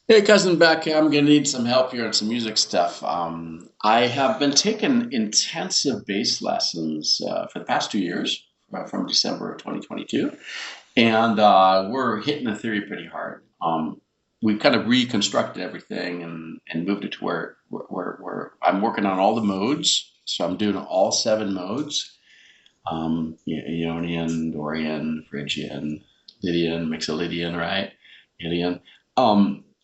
Hey, cousin Beck, I'm gonna need some help here on some music stuff. I have been taking intensive bass lessons for the past 2 years, from December of 2022, and we're hitting the theory pretty hard. We've kind of reconstructed everything and moved it to where I'm working on all the modes. So I'm doing all seven modes: Ionian, Dorian, Phrygian, Lydian, Mixolydian, right? Lydian.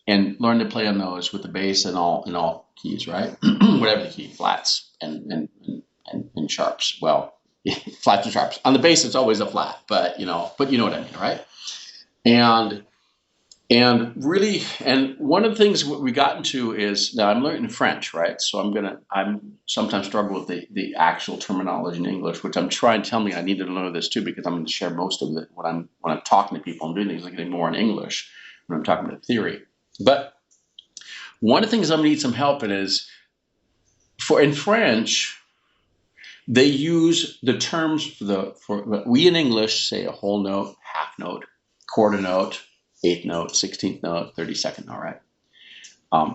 And learn to play on those with the bass and all keys, right? Whatever the key, flats and sharps. Well, flats and sharps. On the bass, it's always a flat, but you know what I mean, right? And really, and one of the things what we got into is now I'm learning French, right? So I'm sometimes struggle with the actual terminology in English, which I'm trying to tell me I need to know this too because I'm going to share most of it when I'm talking to people. I'm doing things like getting more in English when I'm talking about theory. But one of the things I'm gonna need some help in is in French, they use the terms for we in English say a whole note, half note, quarter note, eighth note, 16th note, 32nd note, right?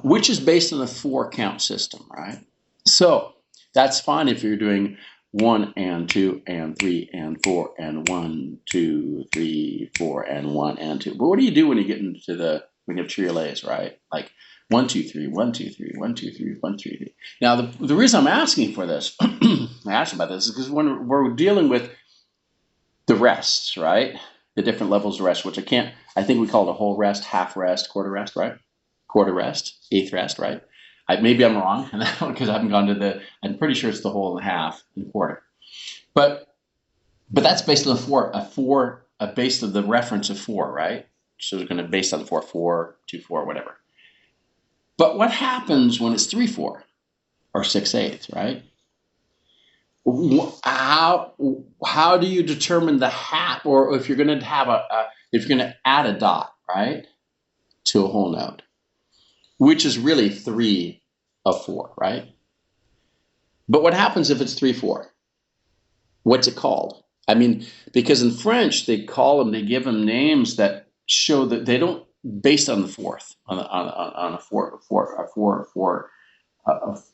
Which is based on a four count system, right? So that's fine if you're doing one and two and three and four and one, two, three, four, and one and two. But what do you do when you get into when you have triolets, right? Like one, two, three, one, two, three, one, two, three, one, two, three. Now the reason I'm asking for this, I asked about this, is because when we're dealing with the rests, right? The different levels of rest, which I think we call it a whole rest, half rest, quarter rest, right? Quarter rest, eighth rest, right? Maybe I'm wrong because I haven't gone to I'm pretty sure it's the whole and a half and quarter. But that's based on based on the reference of four, right? So it's going to based on four, four, two, four, whatever. But what happens when it's 3/4 or 6/8, right? How do you determine the half, or if you're going to have if you're going to add a dot, right, to a whole note, which is really 3 of 4, right? But what happens if it's 3/4? What's it called? I mean, because in French they give them names that show that they don't based on the fourth on a four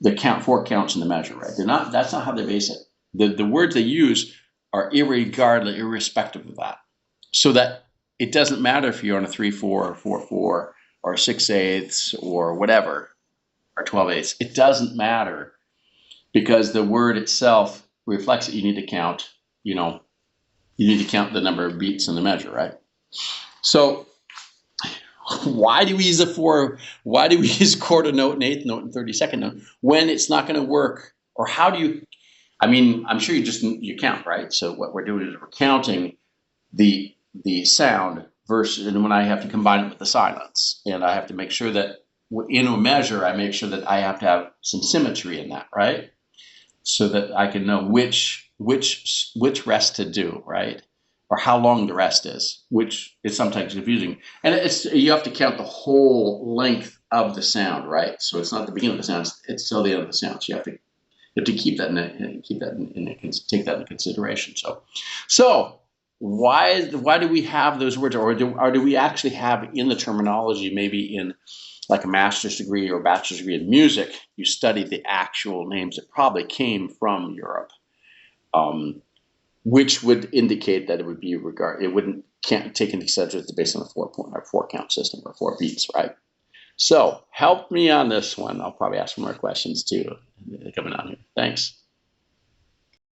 the count four counts in the measure, right? They're not. That's not how they base it. The words they use are irrespective of that, so that it doesn't matter if you're on a 3/4 or 4/4 or 6/8 or whatever or 12/8. It doesn't matter because the word itself reflects that you need to count. You need to count the number of beats in the measure, right? So why do we use a four? Why do we use quarter note and eighth note and 32nd note when it's not going to work? Or how do you? I mean, I'm sure you count, right? So what we're doing is we're counting the sound versus, and when I have to combine it with the silence, and I have to make sure that in a measure, I make sure that I have to have some symmetry in that, right? So that I can know which rest to do, right? Or how long the rest is, which is sometimes confusing. And you have to count the whole length of the sound, right? So it's not the beginning of the sound; it's till the end of the sound. So you have to keep that take that into consideration. So why do we have those words, or do we actually have in the terminology, maybe in like a master's degree or bachelor's degree in music, you study the actual names that probably came from Europe, which would indicate that it would be it can't take into consideration it's based on a 4 count system or 4 beats, right? So help me on this one. I'll probably ask some more questions too coming on here. Thanks.